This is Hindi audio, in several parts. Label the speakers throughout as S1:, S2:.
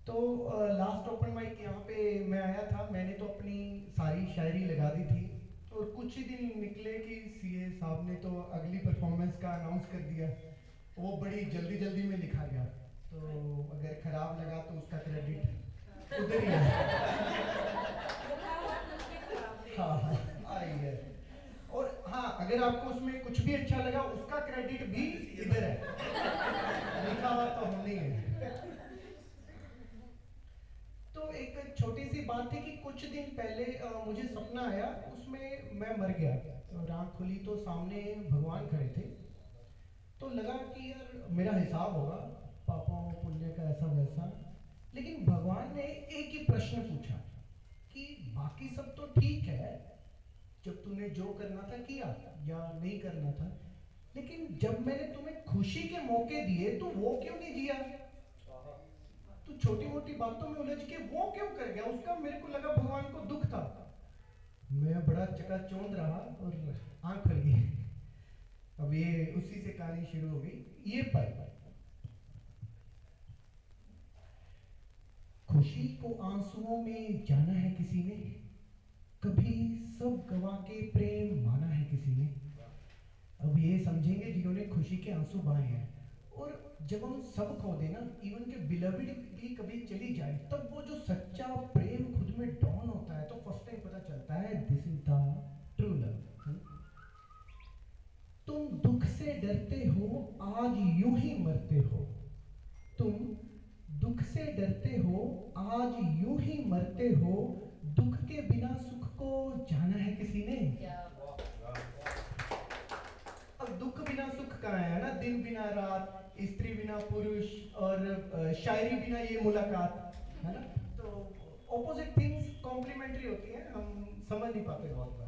S1: तो लास्ट ओपन माइक यहाँ पे मैं आया था, मैंने तो अपनी सारी शायरी लगा दी थी और कुछ ही दिन निकले कि सीए साहब ने तो अगली परफॉर्मेंस का अनाउंस कर दिया। वो बड़ी जल्दी जल्दी में लिखा गया, तो अगर खराब लगा तो उसका क्रेडिट उधर ही है। हाँ आई है। और हाँ, अगर आपको उसमें कुछ भी अच्छा लगा उसका क्रेडिट भी इधर है, लिखा हुआ तो होनी है। तो एक छोटी सी बात थी कि कुछ दिन पहले मुझे सपना आया, उसमें मैं मर गया और आँख खुली तो सामने भगवान खड़े थे। तो लगा कि यार मेरा हिसाब होगा पापों पुण्य का ऐसा वैसा। लेकिन भगवान ने एक ही प्रश्न पूछा कि बाकी सब तो ठीक है, जब तूने जो करना था किया या नहीं करना था, लेकिन जब मैंने तुम्हें खुशी के मौके दिए तो वो क्यों नहीं जिया? तो छोटी मोटी बातों में उलझ के वो क्यों कर गया? उसका मेरे को लगा भगवान को दुख था। मैं बड़ा चकाचौंध रहा और आंख खुल गई। अब ये उसी से कहानी शुरू हो गई। ये पल, खुशी को आंसुओं में जाना है किसी ने, कभी सब गवा के प्रेम माना है किसी ने। अब ये समझेंगे जिन्होंने खुशी के आंसू बहाए हैं। और जब हम सब खो देना, इवन के बिलविड भी कभी चली जाए, तब वो जो सच्चा प्रेम खुद में डॉन होता है, तो फर्स्ट टाइम पता चलता है this is the true love. तुम दुख से डरते हो, आज यूं ही मरते हो। तुम दुख से डरते हो, आज यूं ही मरते हो। दुख के बिना सुख को जाना है किसी ने। अब दुख बिना सुख कहाँ है ना, दिन बिना रात, स्त्री बिना पुरुष और शायरी बिना ये मुलाकात, है ना। तो ऑपोजिट थिंग्स कॉम्प्लीमेंट्री होती हैं, हम समझ नहीं पाते बहुत बार।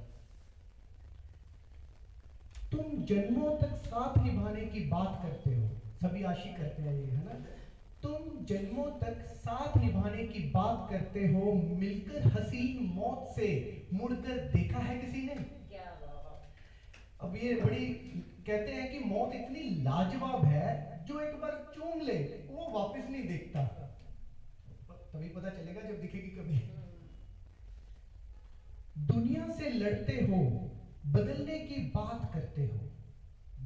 S1: तुम जन्मों तक साथ निभाने की बात करते हो, सभी आशिक करते हैं ये, है ना। तुम जन्मों तक साथ निभाने की बात करते हो, मिलकर हसीन मौत से मुड़कर देखा है किसी ने। अब ये बड़ी कहते हैं कि मौत इतनी लाजवाब है, जो एक बार चूम ले वो वापस नहीं देखता। तभी पता चलेगा जब दिखेगी कभी। दुनिया से लड़ते हो, बदलने की बात करते हो।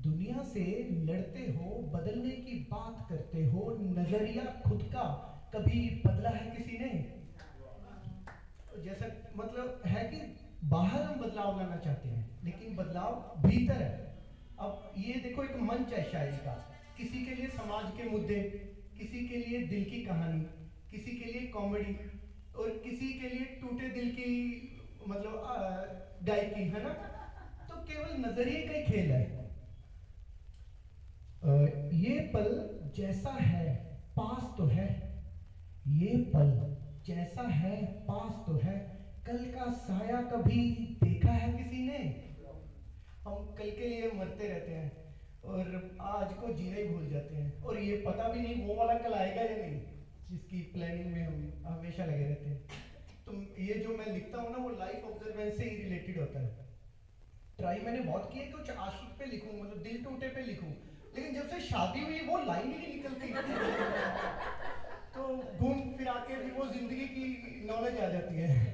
S1: दुनिया से लड़ते हो, बदलने की बात करते हो। नजरिया खुद का कभी बदला है किसी ने? जैसा मतलब है कि बाहर हम बदलाव लाना चाहते हैं, लेकिन बदलाव भीतर है। अब ये देखो, एक मंच है शायरी का, किसी के लिए समाज के मुद्दे, किसी के लिए दिल की कहानी, किसी के लिए कॉमेडी और किसी के लिए टूटे दिल की मतलब गायकी, है ना। तो केवल नजरिए का ही खेल है। ये पल जैसा है पास तो है, ये पल जैसा है पास तो है। कल का साया कभी देखा है किसी ने? हम कल के लिए मरते रहते हैं और आज को जीना ही भूल जाते हैं, और ये पता भी नहीं वो वाला कल आएगा या नहीं, जिसकी प्लानिंग में हम हमेशा लगे रहते हैं। तो ये जो मैं लिखता हूँ ना, वो लाइफ ऑब्जर्वेंस से ही रिलेटेड होता है। ट्राई मैंने बहुत किया कि कुछ आशिक पे लिखूं, मतलब दिल टूटे पे लिखूं, लेकिन जब से शादी हुई वो लाइन ही नहीं निकलती। तो घूम फिरा के भी वो जिंदगी की नॉलेज आ जाती है।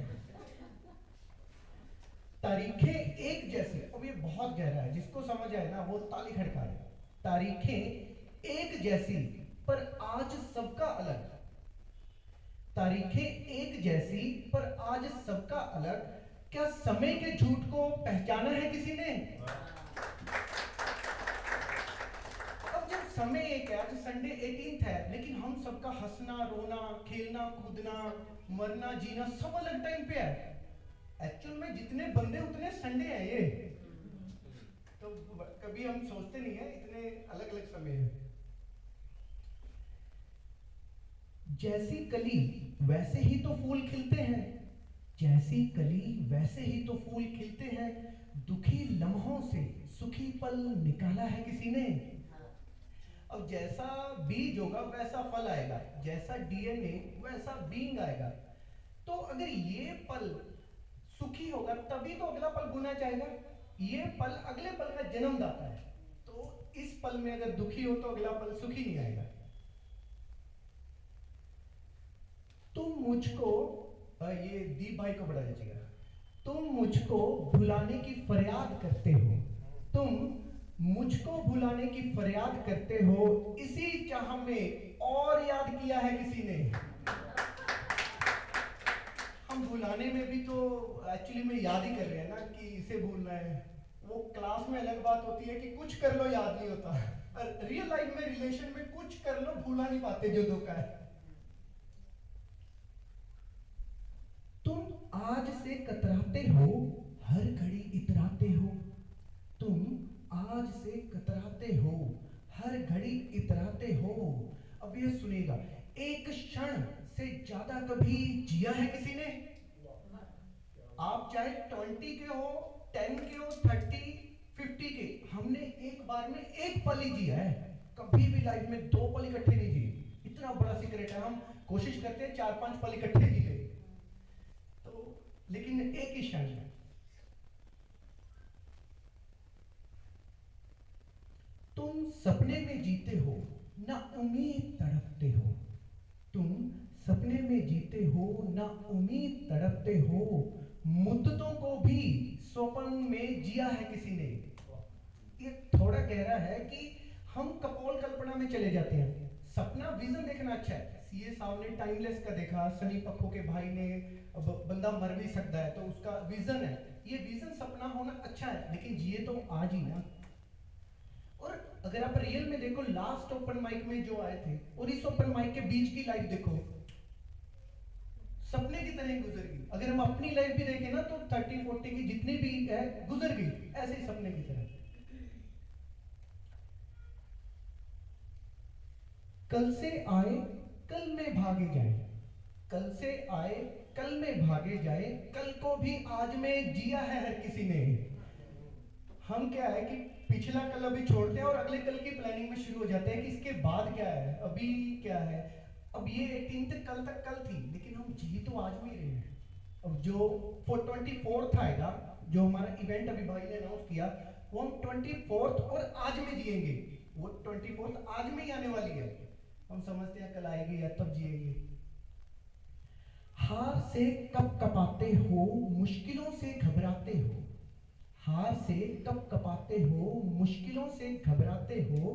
S1: तारीखें एक जैसी, अब ये बहुत गहरा है, जिसको समझ आए ना वो ताली खड़काए। तारीखें एक जैसी पर आज सबका अलग। तारीखें एक जैसी पर आज सबका अलग। क्या समय के झूठ को पहचाना है किसी ने? अब जब समय एक है, आज संडे 18th है, लेकिन हम सबका हंसना रोना खेलना कूदना मरना जीना सब अलग टाइम पे है। एक्चुअल में जितने बंदे उतने संडे हैं ये। तो कभी हम सोचते नहीं है इतने अलग अलग समय है। जैसी कली वैसे ही तो फूल खिलते हैं, जैसी कली वैसे ही तो फूल खिलते हैं। दुखी लम्हों से सुखी पल निकाला है किसी ने? अब जैसा बीज होगा वैसा फल आएगा, जैसा डीएनए वैसा बीइंग आएगा। तो अगर ये पल सुखी होगा तभी तो अगला पल गुना जाएगा। ये पल अगले पल का जन्मदाता है। तो इस पल में अगर दुखी हो तो अगला पल सुखी नहीं आएगा। तुम मुझको ये दीप भाई को बड़ा जचेगा। तुम मुझको भुलाने की फरियाद करते हो, तुम मुझको भुलाने की फरियाद करते हो, इसी चाह में और याद किया है किसी ने। हम भुलाने में भी तो एक्चुअली में याद ही कर रहे हैं ना कि इसे भूलना है। वो क्लास में अलग बात होती है कि कुछ कर लो याद नहीं होता, और रियल लाइफ में रिलेशन में कुछ कर लो भूला नहीं पाते जो धोखा है। तुम आज से कतराते हो, हर घड़ी इतराते हो, तुम आज से कतराते हो, हर घड़ी इतराते हो। अब ये सुनेगा, एक क्षण से ज्यादा कभी जिया है किसी ने? आप चाहे 20 के हो, 10 के हो, 30, 50 के, हमने एक बार में एक पल ही जिया है, कभी भी लाइफ में 2 पल इकट्ठे नहीं जिए। इतना बड़ा सीक्रेट है। हम कोशिश करते हैं 4-5 पल इकट्ठे जिए, तो लेकिन एक ही क्षण है। तुम सपने में जीते हो, ना उम्मीद तड़पते हो, तुम सपने में जीते हो, ना उम्मीद तड़पते हो, मुद्दतों को भी स्वप्न में जिया है किसी ने। ये थोड़ा गहरा है कि हम कपोल कल्पना में चले जाते हैं। सपना विजन देखना अच्छा है। सीए साहब ने टाइमलेस का देखा, सनी पक्खों के भाई ने बंदा मर भी सकता है तो उसका विजन है। ये विजन सपना होना अच्छा है, लेकिन जिए तो आज ही ना। और अगर आप रियल में देखो, लास्ट ओपन माइक में जो आए थे और इस ओपन माइक के बीच की लाइफ देखो, सपने की तरह ही गुजर गई। अगर हम अपनी लाइफ भी देखें ना तो 30-40 की जितनी भी है गुजर गई ऐसे ही सपने की तरह। कल से आए कल में भागे जाए, कल से आए कल में भागे जाए, कल को भी आज में जिया है हर किसी ने। हम क्या है कि पिछला कल अभी छोड़ते हैं और अगले कल की प्लानिंग में शुरू हो जाते हैं कि इसके बाद क्या है, अभी क्या है। अब ये 18 कल तक कल थी, लेकिन हम जी तो आज में रहे हैं। अब जो 24th आएगा, जो हमारा इवेंट अभी भाई ने अनाउंस किया, वो हम 24th और आज में जिएंगे। वो 24th आज में ही आने वाली है। हम समझते हैं कल आएगी या तब जिएंगे। हार से कब कपाते हो, मुश्किलों से घबराते हो, हार से कब कपाते हो, मुश्किलों से घबराते हो,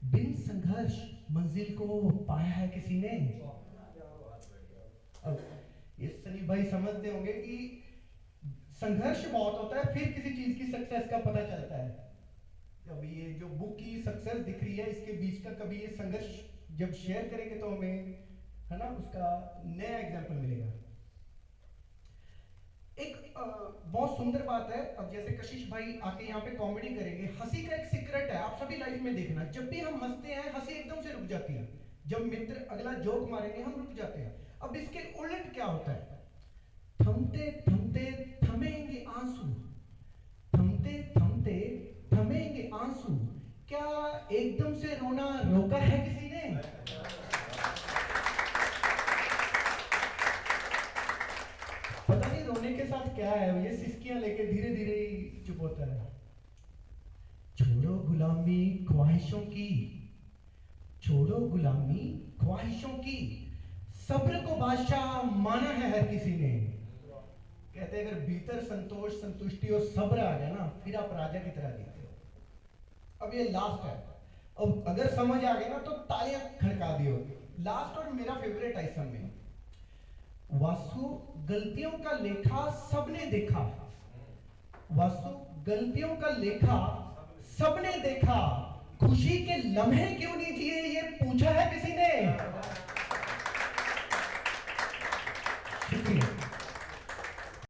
S1: बिन संघर्ष मंजिल को पाया है किसी ने। अब ये सनी भाई समझते होंगे कि संघर्ष बहुत होता है फिर किसी चीज की सक्सेस का पता चलता है। अब ये जो बुक की सक्सेस दिख रही है, इसके बीच का कभी ये संघर्ष जब शेयर करेंगे तो हमें, है ना, उसका नया एग्जाम्पल मिलेगा। एक बहुत सुंदर बात है। अब जैसे कशिश भाई आके यहाँ पे कॉमेडी करेंगे, हंसी का एक सीक्रेट है, आप सभी लाइफ में देखना, जब भी हम हंसते हैं हंसी एकदम से रुक जाती है। जब मित्र अगला जोक मारेंगे हम रुक जाते हैं। अब इसके उलट क्या होता है, थमते थमते थमेंगे आंसू, थमते थमते थमेंगे आंसू, क्या एकदम से रोना रोका है किसी ने? पता नहीं रोने के साथ क्या है, ये सिसकियां लेके धीरे धीरे ही चुप होता है। छोड़ो गुलामी ख्वाहिशों की, छोड़ो गुलामी ख्वाहिशों की, सब्र को बादशाह माना है हर किसी ने। कहते हैं अगर भीतर संतोष संतुष्टि और सब्र आ जाए ना, फिर आप राजा की तरह जीते हो। अब ये लास्ट है, अब अगर समझ आ गया ना तो तालियां खड़का दियो। लास्ट और मेरा फेवरेट है इस समय, वासु गलतियों का लेखा सबने देखा, वासु गलतियों का लेखा सबने देखा, खुशी के लम्हे क्यों नहीं जिए ये पूछा है किसी ने? शुक्रिया।